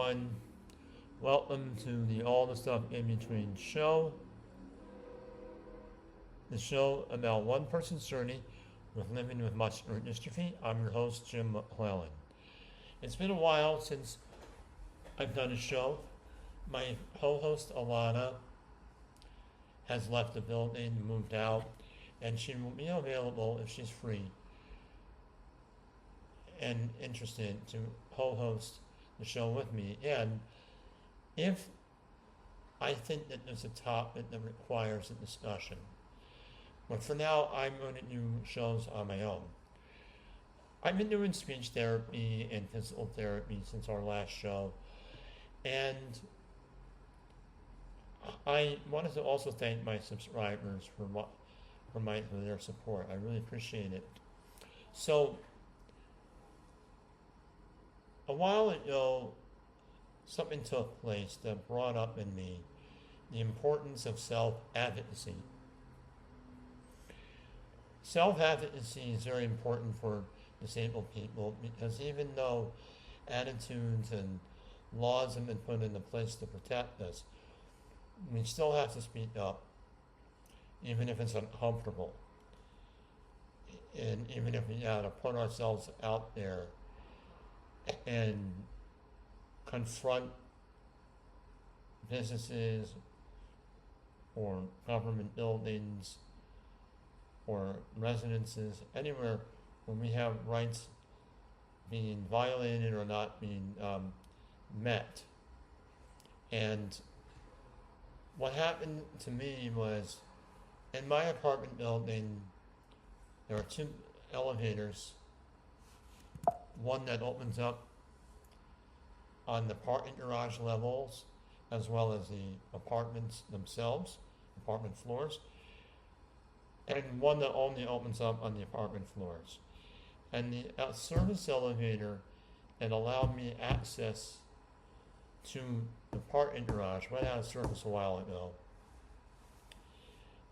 everyone. Welcome to the All the Stuff in Between show, the show about one person's journey with living with muscular dystrophy. I'm your host, Jim McClellan. It's been a while since I've done a show. My co-host, Alana, has left the building, moved out, and she will be available if she's free and interested to co-host the show with me. And if I think that there's a topic that requires a discussion. But for now, I'm going to do shows on my own. I've been doing speech therapy and physical therapy since our last show, and I wanted to also thank my subscribers for their support. I really appreciate it. So, a while ago, something took place that brought up in me the importance of self-advocacy. Self-advocacy is very important for disabled people because even though attitudes and laws have been put into place to protect us, we still have to speak up, even if it's uncomfortable. And even if we have to put ourselves out there and confront businesses or government buildings or residences, anywhere where we have rights being violated or not being met. And what happened to me was, in my apartment building, there are two elevators, one that opens up on the parking garage levels as well as the apartments themselves, apartment floors, and one that only opens up on the apartment floors. And the service elevator that allowed me access to the parking garage went out of service a while ago.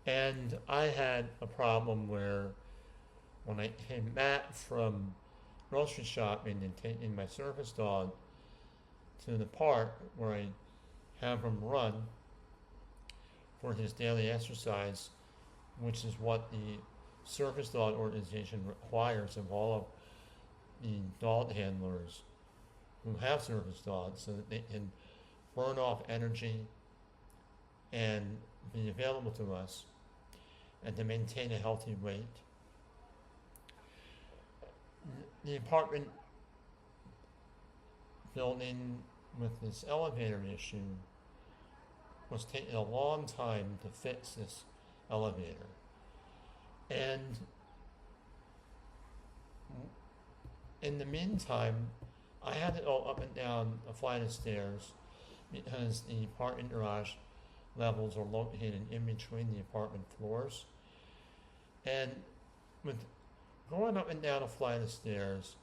And I had a problem where when I came back from grocery shopping and taking my service dog to the park where I have him run for his daily exercise, which is what the service dog organization requires of all of the dog handlers who have service dogs, so that they can burn off energy and be available to us and to maintain a healthy weight. The apartment building with this elevator issue was taking a long time to fix this elevator. And in the meantime, I had to go up and down a flight of stairs because the parking garage levels are located in between the apartment floors. And with going up and down a flight of stairs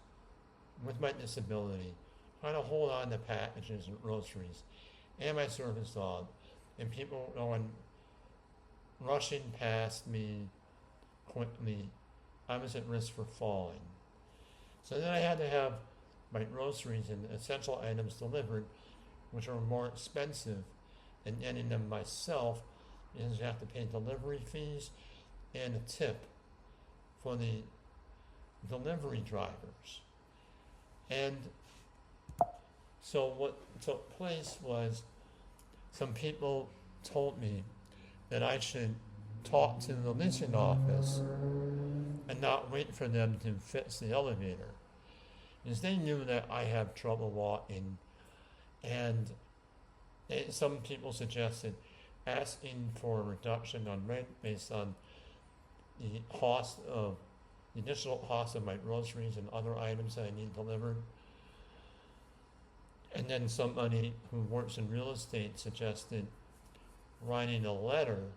with my disability, trying to hold on to packages and groceries and my service dog, and people going rushing past me quickly, I was at risk for falling. So then I had to have my groceries and essential items delivered, which are more expensive than getting them myself, because you have to pay delivery fees and a tip for the delivery drivers. And so what took place was some people told me that I should talk to the leasing office and not wait for them to fix the elevator, because they knew that I have trouble walking, and some people suggested asking for a reduction on rent based on the additional cost of my groceries and other items that I need delivered. And then somebody who works in real estate suggested writing a letter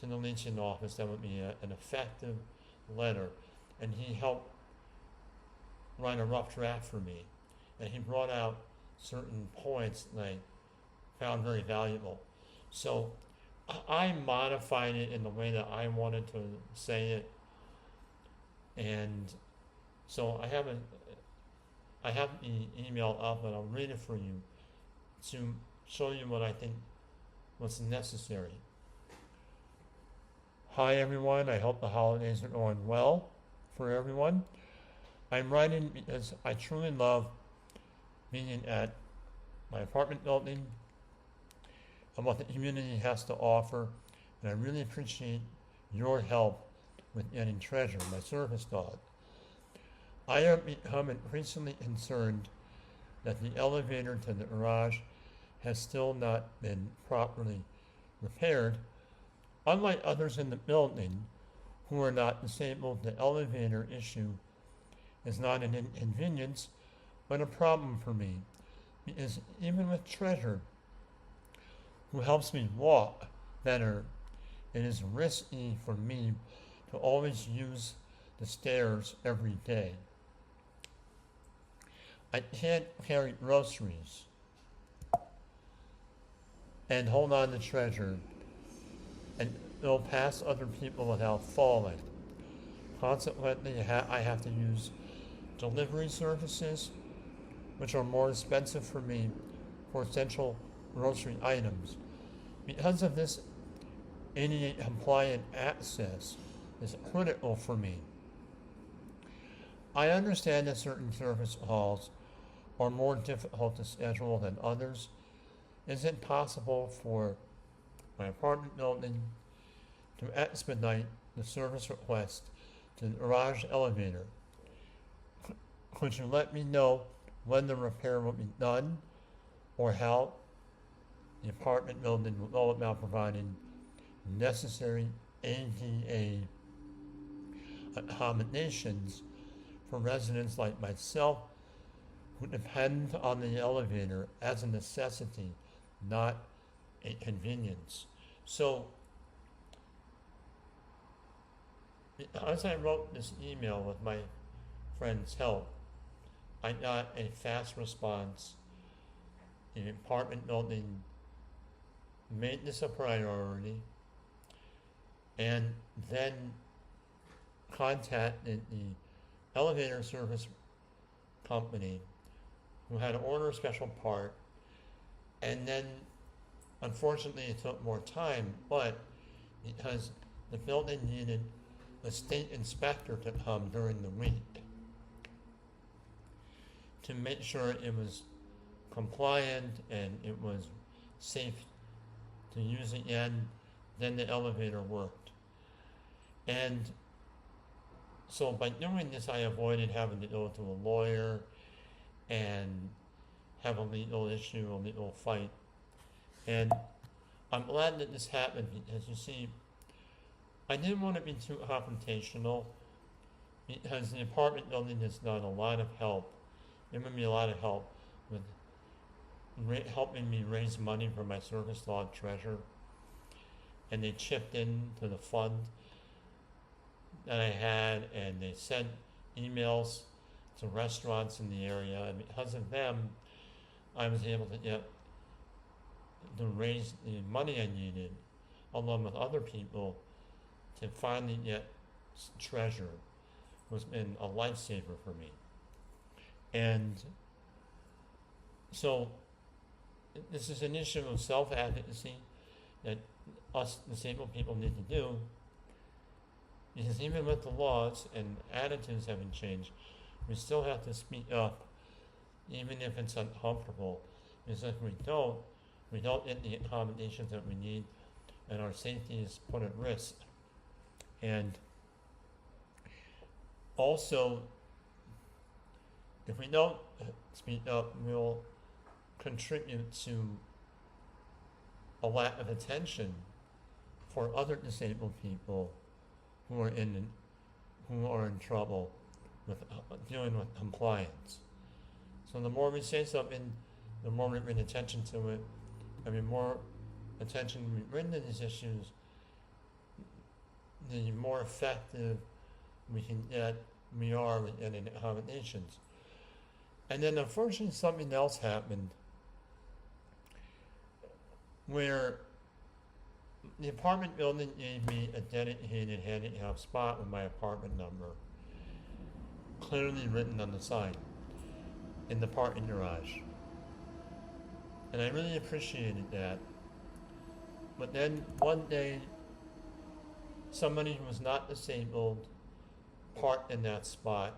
to the leasing office that would be an effective letter. And he helped write a rough draft for me. And he brought out certain points that I found very valuable. So I modified it in the way that I wanted to say it. And so I have the email up, and I'll read it for you to show you what I think was necessary. Hi everyone, I hope the holidays are going well for everyone. I'm writing because I truly love being at my apartment building and what the community has to offer, and I really appreciate your help with getting Treasure, my service dog. I have become increasingly concerned that the elevator to the garage has still not been properly repaired. Unlike others in the building who are not disabled, the elevator issue is not an inconvenience, but a problem for me. Because even with Treasure, who helps me walk better, it is risky for me to always use the stairs every day. I can't carry groceries and hold on to Treasure and go past other people without falling. Consequently, I have to use delivery services, which are more expensive for me for essential grocery items. Because of this, ADA compliant access is critical for me. I understand that certain service calls are more difficult to schedule than others. Is it possible for my apartment building to expedite the service request to the garage elevator? Could you let me know when the repair will be done or how the apartment building will go about providing necessary ADA accommodations for residents like myself who depend on the elevator as a necessity, not a convenience? So, as I wrote this email with my friend's help, I got a fast response. The apartment building made this a priority and then contacted the elevator service company who had to order a special part, and then unfortunately it took more time, but because the building needed a state inspector to come during the week to make sure it was compliant and it was safe to use again, then the elevator worked. And so by doing this, I avoided having to go to a lawyer and have a legal issue, a legal fight. And I'm glad that this happened because, you see, I didn't want to be too confrontational because the apartment building has done a lot of help, given me a lot of help with helping me raise money for my service dog Treasure. And they chipped in to the fund that I had, and they sent emails to restaurants in the area, and because of them, I was able to get to raise the money I needed, along with other people, to finally get Treasure, was been a lifesaver for me. And so this is an issue of self-advocacy that us disabled people need to do, because even with the laws and attitudes haven't changed, we still have to speak up, even if it's uncomfortable, because if we don't get the accommodations that we need, and our safety is put at risk. And also, if we don't speak up, we'll contribute to a lack of attention for other disabled people who are in trouble with dealing with compliance. So the more we say something, the more we bring attention to it, and the more attention we bring to these issues, the more effective we are with getting accommodations. And then unfortunately something else happened where the apartment building gave me a dedicated handicap spot with my apartment number clearly written on the sign in the parking garage. And I really appreciated that. But then one day, somebody who was not disabled parked in that spot.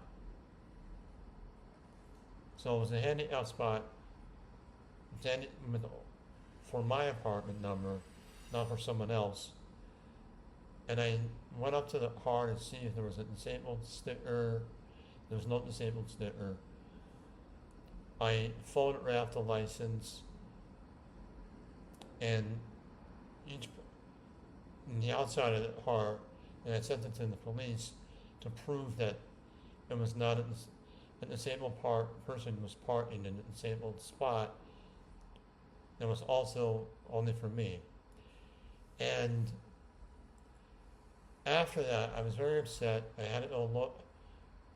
So it was a handicap spot then with, for my apartment number, not for someone else. And I went up to the car to see if there was a disabled sticker. There was no disabled sticker. I photographed the license and each the outside of the car, and I sent it to the police to prove that it was not a disabled person was parking in a disabled spot. It was also only for me. And after that, I was very upset. I had to go look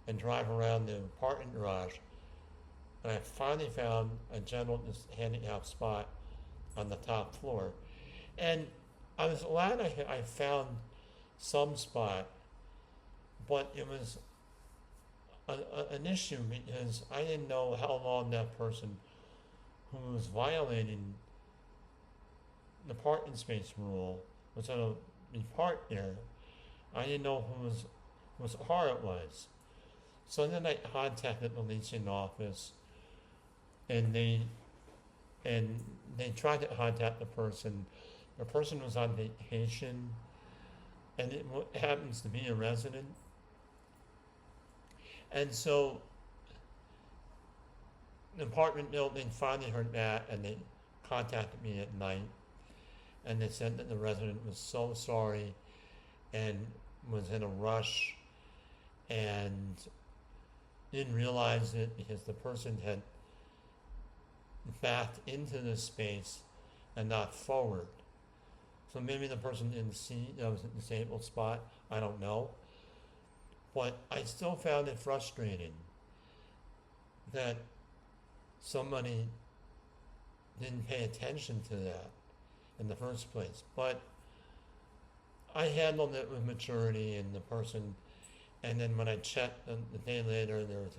and drive around the parking garage, and I finally found a general handicap spot on the top floor. And I was glad I found some spot, but it was an issue because I didn't know how long that person who was violating the parking space rule was going to be parked there. I didn't know whose car it was. So then I contacted the leasing office, and they tried to contact the person. The person was on vacation, and it happens to be a resident. And so the apartment building finally heard that, and they contacted me at night, and they said that the resident was so sorry and was in a rush and didn't realize it because the person had backed into the space and not forward. So maybe the person didn't see that was a disabled spot. I don't know. But I still found it frustrating that somebody didn't pay attention to that in the first place. But I handled it with maturity, and the person, and then when I checked the day later, there was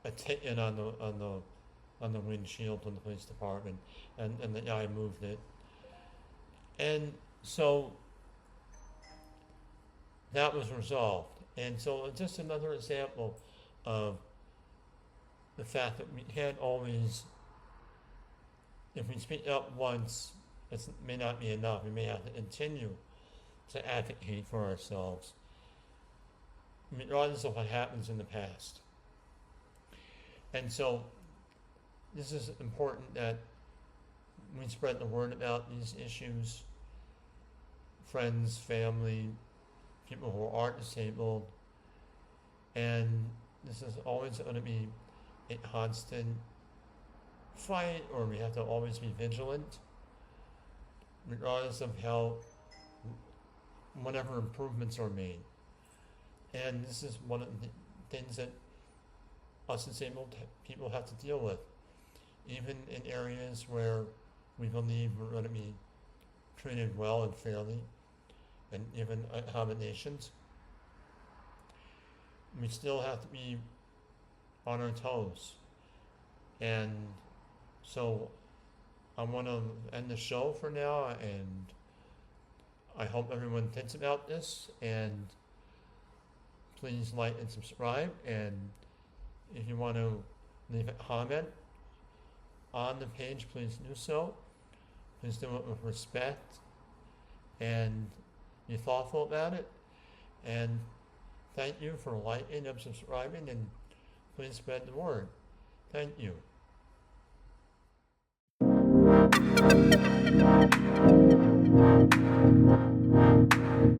a ticket on the windshield from the police department, and the guy moved it. And so that was resolved. And so it's just another example of the fact that we can't always, if we speak up once, it may not be enough. We may have to continue to advocate for ourselves, regardless of what happens in the past. And so this is important that we spread the word about these issues. Friends, family, people who aren't disabled. And this is always going to be a constant fight, or we have to always be vigilant, regardless of how, whatever improvements are made. And this is one of the things that us disabled people have to deal with, even in areas where we believe we're going to be treated well and fairly, and given accommodations. We still have to be on our toes. And so I want to end the show for now, and I hope everyone thinks about this, and please like and subscribe, and if you want to leave a comment on the page, please do so. Please do it with respect, and be thoughtful about it. And thank you for liking and subscribing, and please spread the word. Thank you.